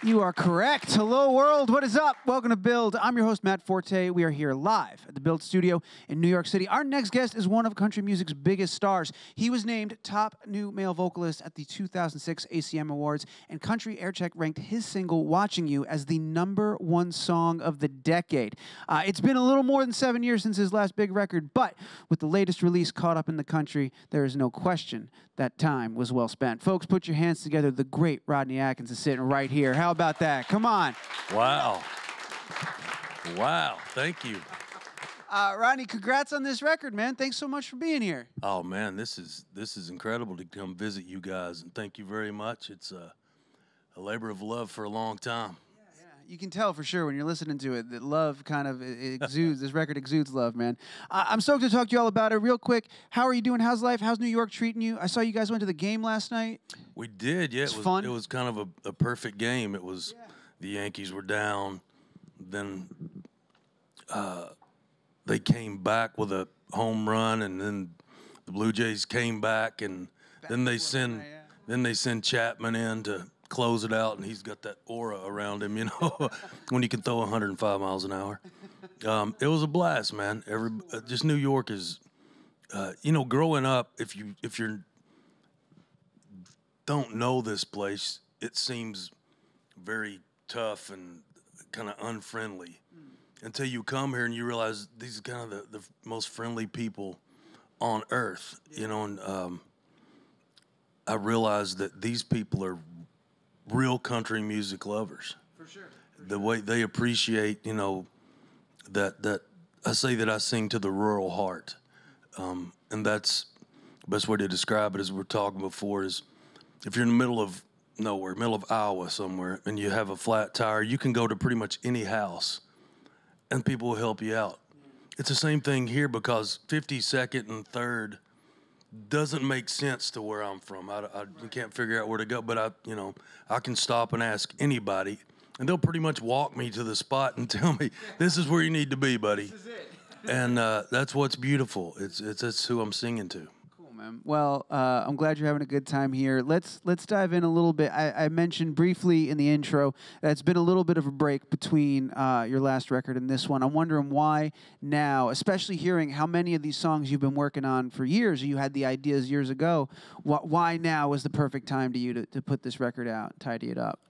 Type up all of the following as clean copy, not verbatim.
You are correct. Hello, world. What is up? Welcome to Build. I'm your host, Matt Forte. We are here live at the Build Studio in New York City. Our next guest is one of country music's biggest stars. He was named top new male vocalist at the 2006 ACM Awards, and Country Aircheck ranked his single, Watching You, as the #1 song of the decade. It's been a little more than 7 years since his last big record, but with the latest release, Caught Up in the Country, there is no question that time was well spent. Folks, put your hands together. The great Rodney Atkins is sitting right here. How about that? Come on. Wow. Wow. Thank you. Rodney, congrats on this record, man. Thanks so much for being here. Oh man, this is incredible to come visit you guys, and thank you very much. It's a labor of love for a long time. Yeah. You can tell for sure when you're listening to it that love kind of exudes. This record exudes love, man. I'm stoked to talk to you all about it. Real quick, how are you doing? How's life? How's New York treating you? I saw you guys went to the game last night. We did, yeah. It was fun. It was kind of a perfect game. It was the Yankees were down, then they came back with a home run, and then the Blue Jays came back, and then they send Chapman in to close it out, and he's got that aura around him, you know, when he can throw 105 miles an hour. It was a blast, man. Just New York is, you know, growing up, if you don't know this place, it seems very tough and kind of unfriendly until you come here and you realize these are kind of the most friendly people on earth, you know, and I realized that these people are real country music lovers. For sure. The way they appreciate, you know, that I say that I sing to the rural heart, and that's the best way to describe it, as we were talking before, is if you're in the middle of nowhere, middle of Iowa somewhere, and you have a flat tire, you can go to pretty much any house, and people will help you out. It's the same thing here, because 52nd and 3rd doesn't make sense to where I'm from. I can't figure out where to go, but I can stop and ask anybody, and they'll pretty much walk me to the spot and tell me, this is where you need to be, buddy. This is it. And that's what's beautiful. It's who I'm singing to. Well, I'm glad you're having a good time here. Let's dive in a little bit. I mentioned briefly in the intro that it's been a little bit of a break between your last record and this one. I'm wondering why now, especially hearing how many of these songs you've been working on for years. You had the ideas years ago. Why now was the perfect time to you to put this record out, tidy it up?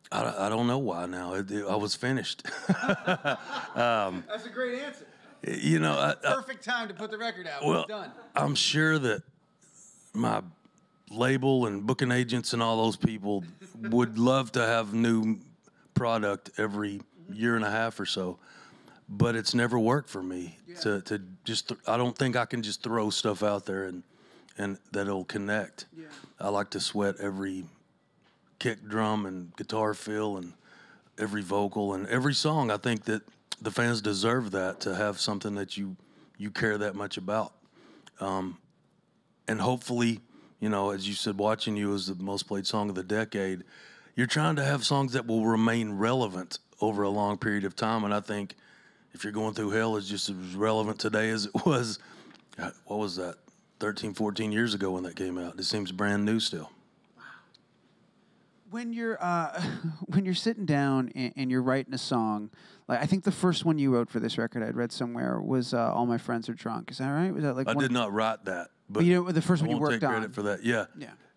I don't know why now. I was finished. That's a great answer. You know, perfect time to put the record out. Well, it's done. I'm sure that my label and booking agents and all those people would love to have new product every year and a half or so, but it's never worked for me to just. I don't think I can just throw stuff out there and that it'll connect. Yeah. I like to sweat every kick, drum, and guitar fill, and every vocal and every song. I think that the fans deserve that, to have something that you care that much about. And hopefully, you know, as you said, Watching You is the most played song of the decade. You're trying to have songs that will remain relevant over a long period of time. And I think If You're Going Through Hell is just as relevant today as it was, what was that, 13, 14 years ago when that came out. It seems brand new still. When you're sitting down and you're writing a song, like I think the first one you wrote for this record I'd read somewhere was "All My Friends Are Drunk." Is that right? Was that like I did not write that, but you know the first one you worked on? I won't take credit for that. Yeah,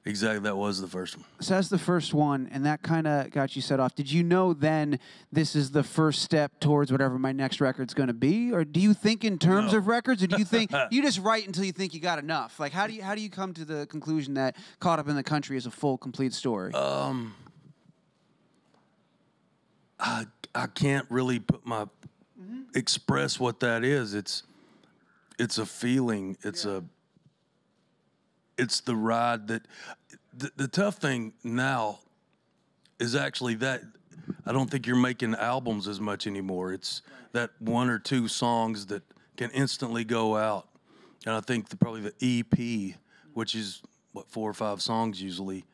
exactly. That was the first one. So that's the first one, and that kind of got you set off. Did you know then this is the first step towards whatever my next record's going to be, or do you think in terms of records, or do you think you just write until you think you got enough? Like how do you come to the conclusion that Caught Up in the Country is a full, complete story? I can't really put express what that is. It's a feeling. It's the ride that the tough thing now is actually that I don't think you're making albums as much anymore. It's that one or two songs that can instantly go out. And I think probably the EP, which is 4 or 5 songs usually,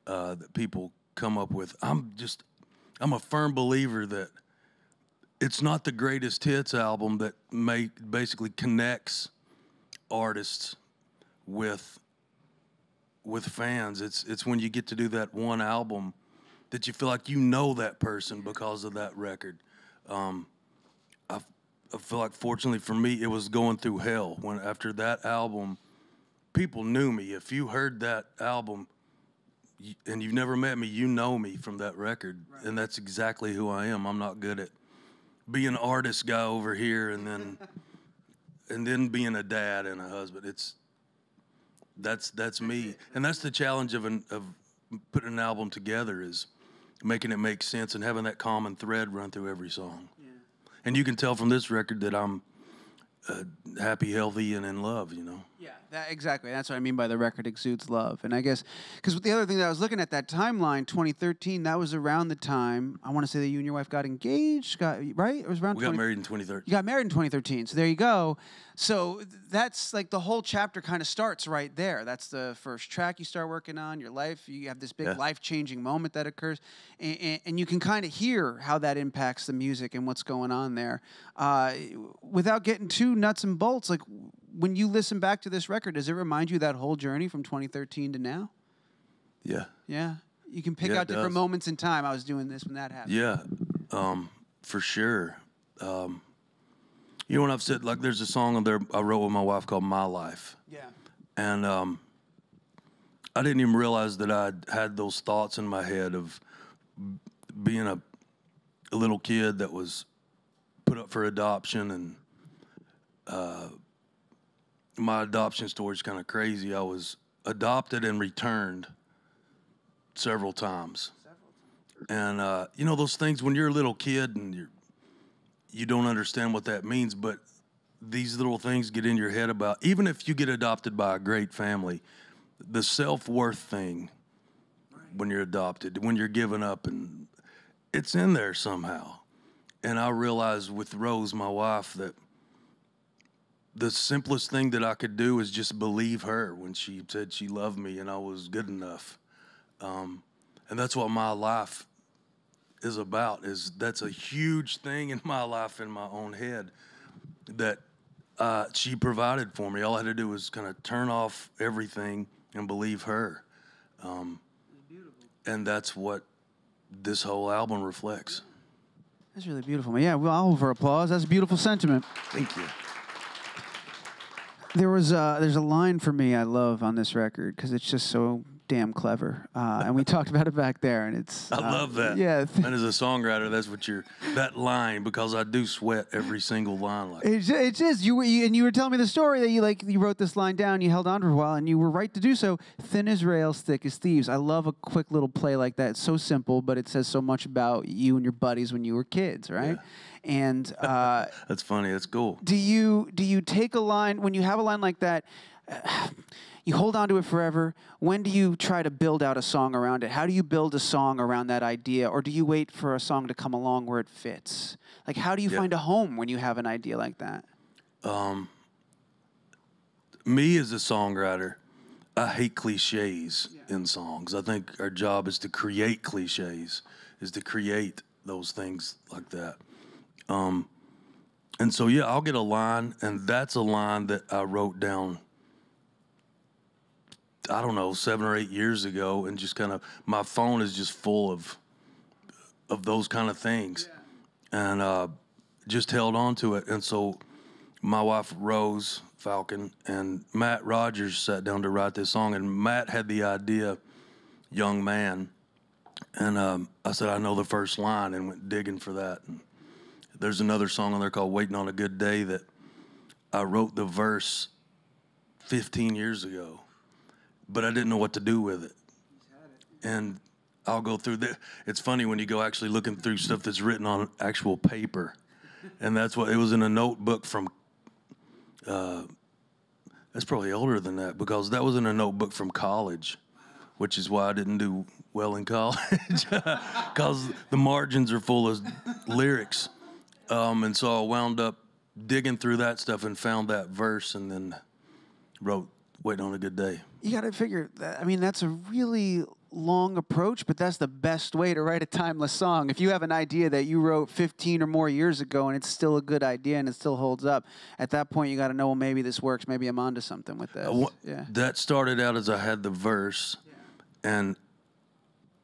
that people come up with. I'm a firm believer that it's not the greatest hits album that basically connects artists with with fans. It's when you get to do that one album that you feel like you know that person because of that record. I feel like, fortunately for me, it was going through hell. When after that album, people knew me. If you heard that album and you've never met me, you know me from that record. Right. And that's exactly who I am. I'm not good at being an artist guy over here and then being a dad and a husband. That's me. And that's the challenge of putting an album together, is making it make sense and having that common thread run through every song. Yeah. And you can tell from this record that I'm happy, healthy, and in love, you know? Yeah, exactly. That's what I mean by the record exudes love. And I guess, because the other thing that I was looking at, that timeline, 2013, that was around the time, I want to say that you and your wife got engaged, right? It was around We got married in 2013. You got married in 2013, so there you go. So that's like the whole chapter kind of starts right there. That's the first track you start working on, your life. You have this big life-changing moment that occurs, and you can kind of hear how that impacts the music and what's going on there. Without getting too nuts and bolts, like when you listen back to this record, does it remind you of that whole journey from 2013 to now? Yeah. Yeah? You can pick out different moments in time. I was doing this when that happened. Yeah, for sure. You know, when I've said, like, there's a song on there I wrote with my wife called My Life. Yeah. And I didn't even realize that I'd had those thoughts in my head of being a little kid that was put up for adoption. And my adoption story's kind of crazy. I was adopted and returned several times. And, you know, those things when you're a little kid and you don't understand what that means, but these little things get in your head about, even if you get adopted by a great family, the self-worth thing when you're adopted, when you're given up, and it's in there somehow. And I realized with Rose, my wife, that the simplest thing that I could do is just believe her when she said she loved me and I was good enough. And that's what my life is about. That's a huge thing in my life, in my own head, that she provided for me. All I had to do was kind of turn off everything and believe her. And that's what this whole album reflects. That's really beautiful. Yeah, well, all over applause. That's a beautiful sentiment. Thank you. There's a line for me I love on this record because it's just so damn clever, and we talked about it back there, and it's. I love that. Yeah, and as a songwriter, that's what that line, because I do sweat every single line. Like it's just you were telling me the story that you wrote this line down, you held on to it for a while, and you were right to do so. Thin as rails, thick as thieves. I love a quick little play like that. It's so simple, but it says so much about you and your buddies when you were kids, right? Yeah. And that's funny. That's cool. Do you take a line when you have a line like that? You hold on to it forever. When do you try to build out a song around it? How do you build a song around that idea? Or do you wait for a song to come along where it fits? Like, how do you find a home when you have an idea like that? Me as a songwriter, I hate cliches in songs. I think our job is to create cliches, is to create those things like that. And so, yeah, I'll get a line, and that's a line that I wrote down, I don't know, 7 or 8 years ago, and just kind of, my phone is just full of those kind of things. Yeah. And just held on to it. And so my wife, Rose Falcon, and Matt Rogers sat down to write this song, and Matt had the idea, Young Man. And I said, I know the first line, and went digging for that. And there's another song on there called Waiting on a Good Day that I wrote the verse 15 years ago, but I didn't know what to do with it. And I'll go through that. It's funny when you go actually looking through stuff that's written on actual paper. And that's what it was in a notebook from, that's probably older than that, because that was in a notebook from college, which is why I didn't do well in college, because the margins are full of lyrics. And so I wound up digging through that stuff and found that verse, and then wrote Waiting on a Good Day. You got to figure that, I mean, that's a really long approach, but that's the best way to write a timeless song. If you have an idea that you wrote 15 or more years ago and it's still a good idea and it still holds up, at that point you got to know, well, maybe this works. Maybe I'm onto something with this. That started out as I had the verse, and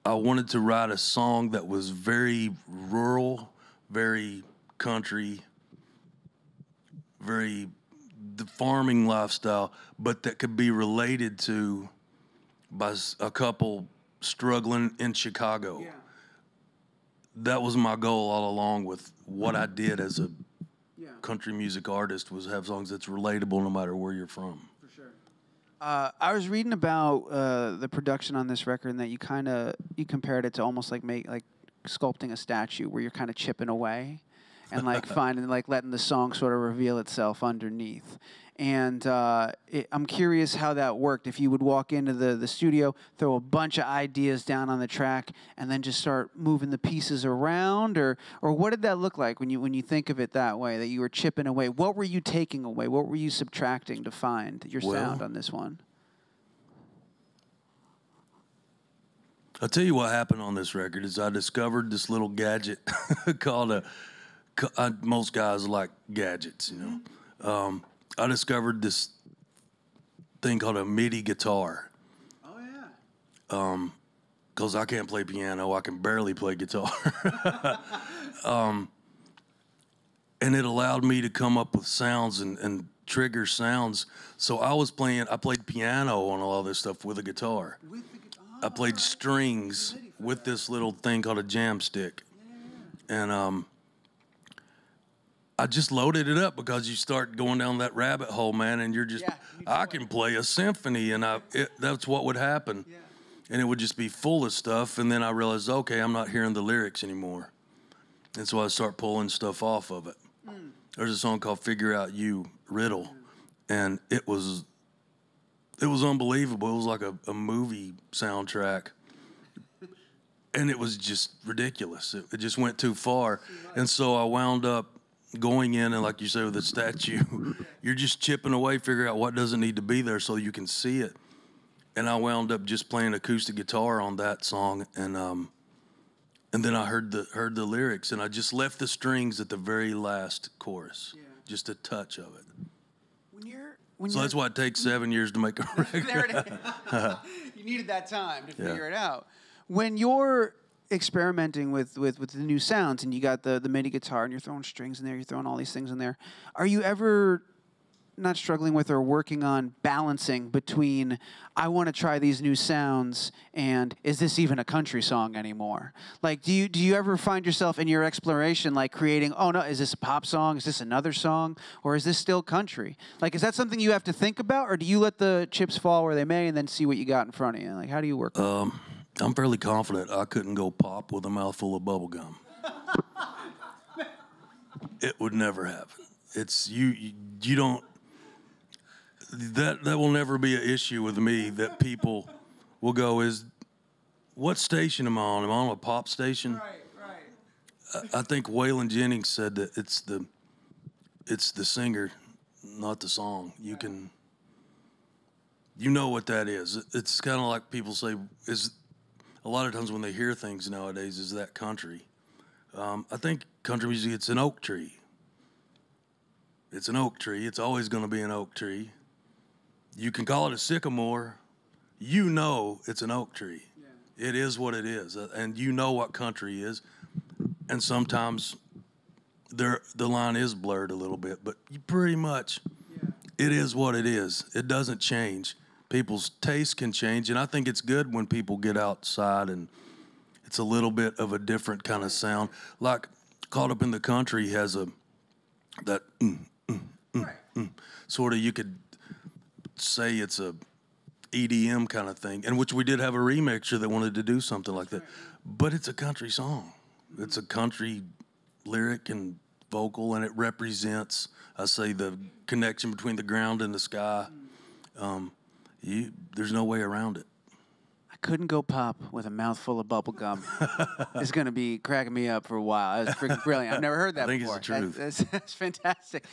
I wanted to write a song that was very rural, very country, very the farming lifestyle, but that could be related to by a couple struggling in Chicago. Yeah. That was my goal all along with what I did as a country music artist, was have songs that's relatable no matter where you're from. For sure. I was reading about the production on this record, and that you compared it to almost like sculpting a statue, where you're kind of chipping away and like finding, like letting the song sort of reveal itself underneath. And I'm curious how that worked. If you would walk into the studio, throw a bunch of ideas down on the track, and then just start moving the pieces around, or what did that look like when you think of it that way, that you were chipping away? What were you taking away? What were you subtracting to find your sound on this one? I'll tell you what happened on this record is I discovered this little gadget called most guys like gadgets, you know. I discovered this thing called a MIDI guitar. Oh, yeah. Because I can't play piano. I can barely play guitar. And it allowed me to come up with sounds and trigger sounds. So I played piano on all this stuff with a guitar. I played strings with this little thing called a jam stick. Yeah. And I just loaded it up because you start going down that rabbit hole, man, and you're just, I can play a symphony, and that's what would happen. Yeah. And it would just be full of stuff, and then I realized, okay, I'm not hearing the lyrics anymore. And so I start pulling stuff off of it. There's a song called Figure Out You, Riddle, and it was unbelievable. It was like a movie soundtrack. And it was just ridiculous. It just went too far. And so I wound up going in, and like you say with the statue, you're just chipping away, figure out what doesn't need to be there so you can see it. And I wound up just playing acoustic guitar on that song, and then I heard the lyrics, and I just left the strings at the very last chorus, just a touch of it. So that's why it takes 7 years to make a record. There it is. You needed that time to figure it out. When you're experimenting with the new sounds, and you got the MIDI guitar, and you're throwing strings in there, you're throwing all these things in there, are you ever not struggling with or working on balancing between, I want to try these new sounds, and is this even a country song anymore? Like, do you ever find yourself in your exploration, like creating, oh no, is this a pop song? Is this another song? Or is this still country? Like, is that something you have to think about, or do you let the chips fall where they may and then see what you got in front of you? Like, how do you work? I'm fairly confident I couldn't go pop with a mouthful of bubble gum. It would never happen. It's you don't. That will never be an issue with me. That people will go, what station am I on? Am I on a pop station? Right. I think Waylon Jennings said that it's the singer, not the song. You know what that is. It's kind of like people say, a lot of times when they hear things nowadays, is that country? I think country music, it's an oak tree. It's an oak tree. It's always going to be an oak tree. You can call it a sycamore. You know it's an oak tree. Yeah. It is what it is. And you know what country is. And sometimes the line is blurred a little bit, but pretty much it is what it is. It doesn't change. People's taste can change, and I think it's good when people get outside and it's a little bit of a different kind of sound. Like Caught Up in the Country has sort of, you could say it's a EDM kind of thing, and which we did have a remixer that wanted to do something like that. But it's a country song. It's a country lyric and vocal, and it represents, I say, the connection between the ground and the sky. There's no way around it. I couldn't go pop with a mouthful of bubble gum. It's going to be cracking me up for a while. It's freaking brilliant. I've never heard that before. I think it's the truth. That's fantastic.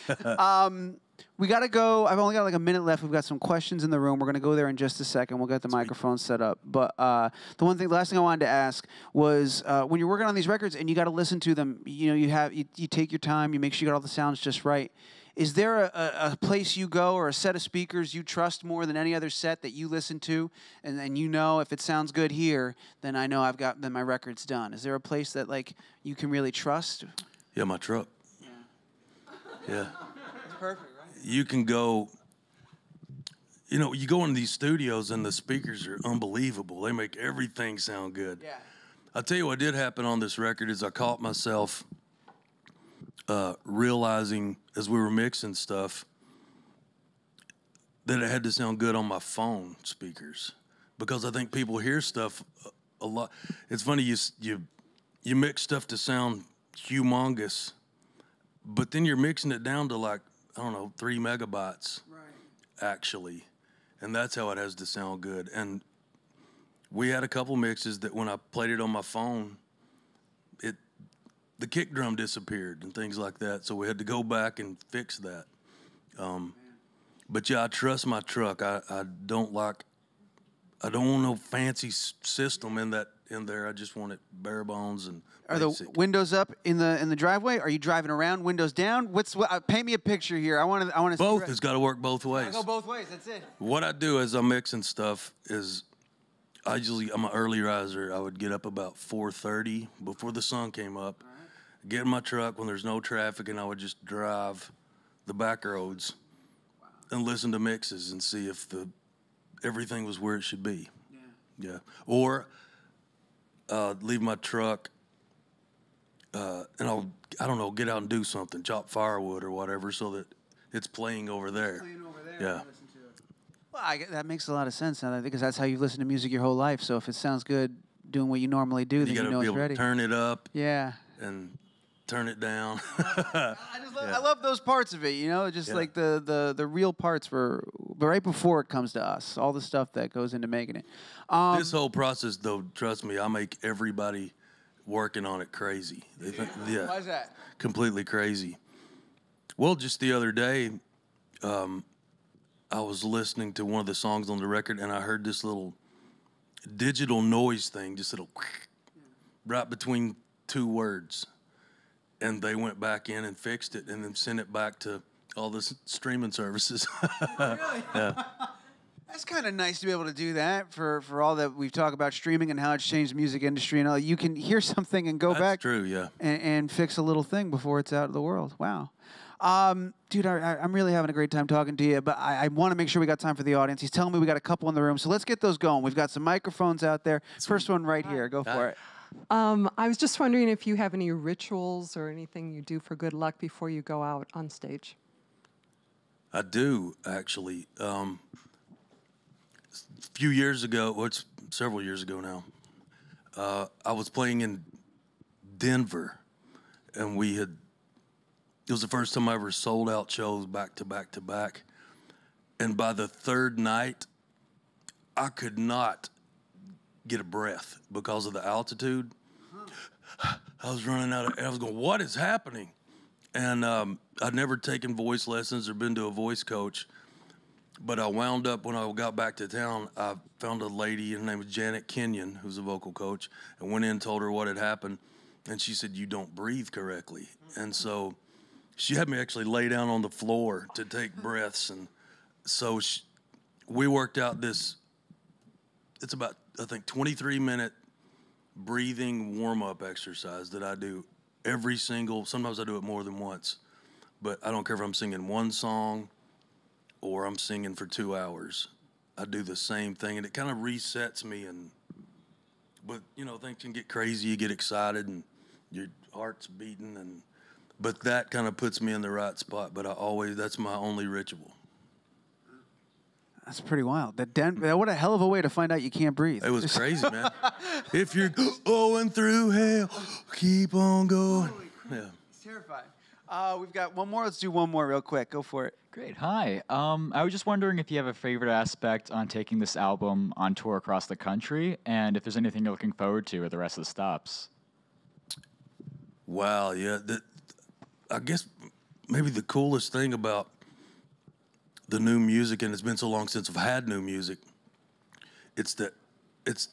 We got to go. I've only got like a minute left. We've got some questions in the room. We're going to go there in just a second. We'll get the microphone set up. But the last thing I wanted to ask was when you're working on these records and you got to listen to them, you take your time, you make sure you got all the sounds just right. Is there a place you go or a set of speakers you trust more than any other set that you listen to, and you know if it sounds good here, then I know then my record's done? Is there a place that like you can really trust? Yeah, my truck. Yeah. It's perfect, right? You can go, you go in these studios and the speakers are unbelievable. They make everything sound good. Yeah. I'll tell you what did happen on this record is I caught myself realizing as we were mixing stuff that it had to sound good on my phone speakers because I think people hear stuff a lot. It's funny, you mix stuff to sound humongous, but then you're mixing it down to like, I don't know, 3 megabytes, Right. actually. And that's how it has to sound good. And we had a couple mixes that when I played it on my phone, the kick drum disappeared and things like that. So we had to go back and fix that. But yeah, I trust my truck. I don't want no fancy system in there. I just want it bare bones and Are basic. the windows up in the driveway? Are you driving around, windows down? Paint me a picture here. I want to. Both. It's got to work both ways. Go both ways. That's it. What I do as I'm mixing stuff is I'm an early riser. I would get up about 4:30 before the sun came up, get in my truck when there's no traffic, and I would just drive the back roads and listen to mixes and see if everything was where it should be. Yeah. Or leave my truck and I don't know, get out and do something, chop firewood or whatever, so that it's playing over there. Yeah. Well, that makes a lot of sense now, because that's how you've listened to music your whole life. So if it sounds good doing what you normally do, then you know it's ready. To turn it up. Yeah. And turn it down. I love those parts of it, just like the real parts were right before it comes to us, all the stuff that goes into making it. This whole process, though, trust me, I make everybody working on it crazy. They think, Why is that? Completely crazy. Well, just the other day, I was listening to one of the songs on the record, and I heard this little digital noise thing, just little right between two words. And they went back in and fixed it and then sent it back to all the streaming services. Really? Yeah. That's kind of nice to be able to do that for all that we've talked about streaming and how it's changed the music industry and all. You can hear something and go back. That's true, yeah. And fix a little thing before it's out of the world. Wow. Dude, I'm really having a great time talking to you, but I want to make sure we got time for the audience. He's telling me we got a couple in the room, so let's get those going. We've got some microphones out there. First one right here. Go for it. I was just wondering if you have any rituals or anything you do for good luck before you go out on stage. I do, actually. A few years ago, well, it's several years ago now, I was playing in Denver, and it was the first time I ever sold out shows back to back to back. And by the third night, I could not get a breath because of the altitude. I was running out of air. I was going, what is happening? And I'd never taken voice lessons or been to a voice coach. But I wound up, when I got back to town, I found a lady, her name was Janet Kenyon, who's a vocal coach, and went in and told her what had happened. And she said, you don't breathe correctly. And so she had me actually lay down on the floor to take breaths. And so we worked out this, it's about, I think, 23-minute breathing warm-up exercise that I do sometimes I do it more than once, but I don't care if I'm singing one song or I'm singing for 2 hours. I do the same thing, and it kind of resets me. But things can get crazy. You get excited, and your heart's beating, but that kind of puts me in the right spot. But that's my only ritual. That's pretty wild. What a hell of a way to find out you can't breathe. It was crazy, man. If you're going through hell, keep on going. Yeah. It's terrifying. We've got one more. Let's do one more real quick. Go for it. Great. Hi. I was just wondering if you have a favorite aspect on taking this album on tour across the country, and if there's anything you're looking forward to at the rest of the stops. Wow, yeah. I guess maybe the coolest thing about the new music, and it's been so long since I've had new music. It's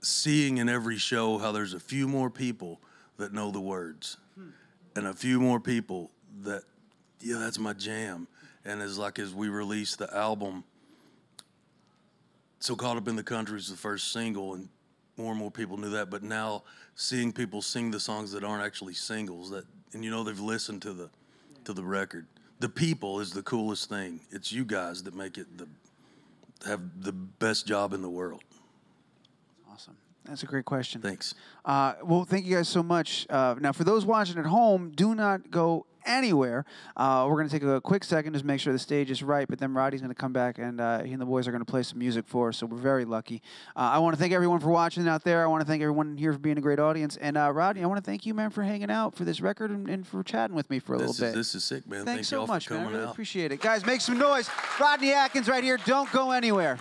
seeing in every show how there's a few more people that know the words, and a few more people that, yeah, that's my jam. And as we release the album, So Caught Up in the Country is the first single, and more people knew that. But now seeing people sing the songs that aren't actually singles, and they've listened to the record. The people is the coolest thing. It's you guys that make it have the best job in the world. Awesome. That's a great question. Thanks. Well, thank you guys so much. Now, for those watching at home, do not go anywhere. We're going to take a quick second to make sure the stage is right, but then Roddy's going to come back, and he and the boys are going to play some music for us, so we're very lucky. I want to thank everyone for watching out there. I want to thank everyone here for being a great audience. And, Rodney, I want to thank you, man, for hanging out for this record and for chatting with me for a little bit. This is sick, man. Thanks Thank so y'all much, for man. I coming really out. appreciate it. Guys, make some noise. Rodney Atkins right here. Don't go anywhere.